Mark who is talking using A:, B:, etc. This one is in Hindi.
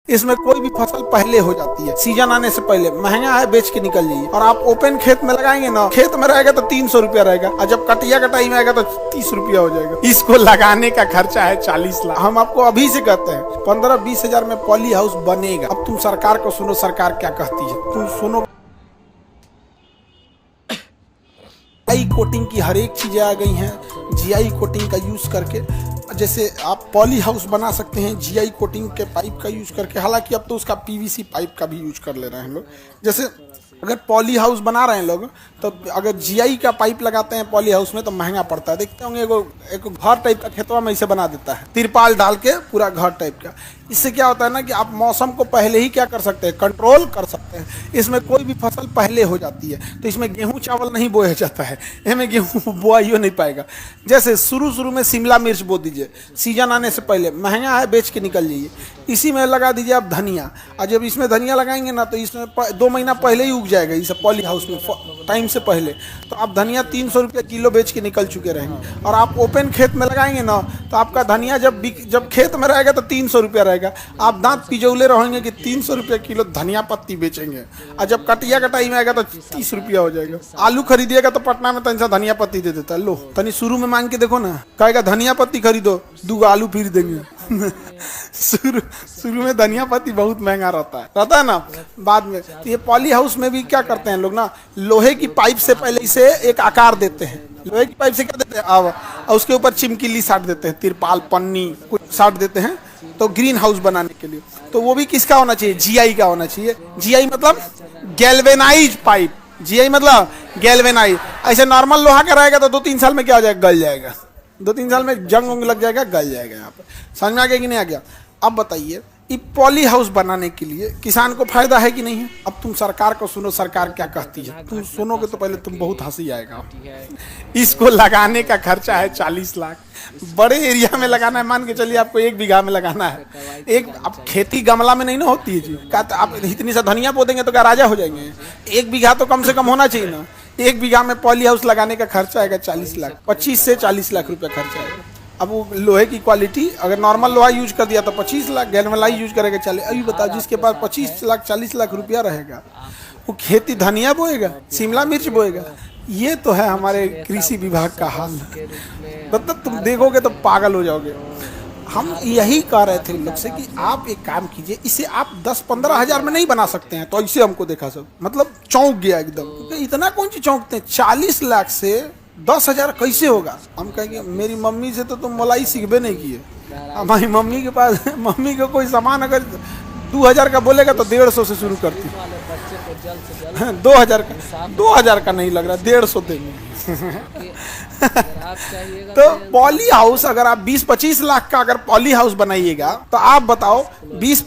A: इसमें कोई भी फसल पहले हो जाती है, सीजन आने से पहले। महंगा है, बेच के निकल जाइए। और आप ओपन खेत में लगाएंगे ना, खेत में रहेगा तो 300 रुपया रहेगा, और जब कटिया कटाई में आएगा तो 30 रुपया हो जाएगा। इसको लगाने का खर्चा है 40 लाख। हम आपको अभी से कहते हैं 15-20 हजार में पॉली हाउस बनेगा। अब तुम सरकार को सुनो, सरकार क्या कहती है, तुम सुनो। जीआई कोटिंग की हर एक चीजें आ गई हैं। जीआई कोटिंग का यूज करके जैसे आप पॉली हाउस बना सकते हैं जीआई कोटिंग के पाइप का यूज करके। हालांकि अब तो उसका पीवीसी पाइप का भी यूज कर ले रहे हैं लोग। जैसे अगर पॉली हाउस बना रहे हैं लोग, तो अगर जीआई का पाइप लगाते हैं पॉली हाउस में तो महंगा पड़ता है। देखते होंगे एक घर टाइप का खेतवा में इसे बना देता है, तिरपाल डाल के पूरा घर टाइप का। इससे क्या होता है ना कि आप मौसम को पहले ही क्या कर सकते हैं, कंट्रोल कर सकते हैं। इसमें कोई भी फसल पहले हो जाती है, तो इसमें गेहूं चावल नहीं बोया जाता है, इसमें गेहूं बोआ ही नहीं पाएगा। जैसे शुरू में शिमला मिर्च बो दीजिए, सीजन आने से पहले, महंगा है, बेच के निकल जाइए। इसी में लगा दीजिए आप धनिया, और जब इसमें धनिया लगाएंगे ना तो इसमें 2 महीना पहले ही उग जाएगा, इसे पॉली हाउस में टाइम से पहले। तो आप धनिया 300 रुपये किलो बेच के निकल चुके रहेंगे। और आप ओपन खेत में लगाएंगे ना तो आपका धनिया जब खेत में रहेगा तो 300 रुपया रहेगा। आप दांत पिजौले रहेंगे कि 300 रुपये किलो धनिया पत्ती बेचेंगे, और जब कटिया कटाई में आएगा तो 30 रुपया हो जाएगा। आलू खरीदिएगा तो पटना में तनिसा धनिया पत्ती दे देता है। लो तनी शुरू में मांग के देखो ना, कहेगा धनिया पत्ती खरीदो, 2 आलू फिर देंगे। शुरू में धनिया पत्ती बहुत महंगा रहता है ना। बाद में तो ये पॉली हाउस में भी क्या करते हैं लोग ना, लोहे की पाइप से पहले इसे एक आकार देते हैं। लोहे की पाइप से क्या देते हैं, और उसके ऊपर चिमकीली साट देते हैं, तिरपाल पन्नी कुछ साट देते हैं, तो ग्रीन हाउस बनाने के लिए। तो वो भी किसका होना चाहिए, जीआई का होना चाहिए। जीआई मतलब गैल्वेनाइज पाइप, जीआई मतलब गैल्वेनाइज। ऐसे नॉर्मल लोहा का रहेगा तो 2-3 साल में क्या हो जाएगा, गल जाएगा। 2-3 साल में जंग उंग लग जाएगा, गल जाएगा। यहाँ पर समझ में आ गया कि नहीं आ गया? अब बताइए, ये पॉली हाउस बनाने के लिए किसान को फायदा है कि नहीं है? अब तुम सरकार को सुनो, सरकार क्या कहती है। तुम सुनोगे तो पहले तुम बहुत हंसी आएगा। इसको लगाने का खर्चा है 40 लाख। बड़े एरिया में लगाना है, मान के चलिए आपको 1 बीघा में लगाना है। अब खेती गमला में नहीं ना होती है जी। आप इतनी सा धनिया बो देंगे तो क्या राजा हो जाएंगे? 1 बीघा तो कम से कम होना चाहिए ना। 1 बीघा में पॉली हाउस लगाने का खर्चा आएगा 40 लाख, 25 से 40 लाख रुपया खर्चा आएगा। अब वो लोहे की क्वालिटी, अगर नॉर्मल लोहा यूज कर दिया तो 25 लाख, गैल्वेनाइज यूज करेगा 40। अभी बताओ, जिसके पास 25 लाख 40 लाख रुपया रहेगा, वो खेती धनिया बोएगा, शिमला मिर्च बोएगा। ये तो है हमारे कृषि विभाग का हाल। मतलब तुम देखोगे तो पागल हो जाओगे। हम यही कह रहे थे लोग से कि आप एक काम कीजिए, इसे आप 10-15 हजार में नहीं बना सकते हैं। तो ऐसे हमको देखा सब, मतलब चौंक गया एकदम। इतना कौन सी चौंकते हैं, 40 लाख से 10 हजार कैसे होगा? हम कहेंगे मेरी मम्मी से तो तुम मलाई सीखबे नहीं किए। हमारी मम्मी के पास, मम्मी को कोई सामान अगर 2000 का बोलेगा तो 150 से शुरू करती। 2000 का नहीं लग रहा, 150 देंगे। तो पॉली हाउस अगर आप 20-25 लाख का अगर पॉली हाउस बनाइएगा तो आप बताओ 20-25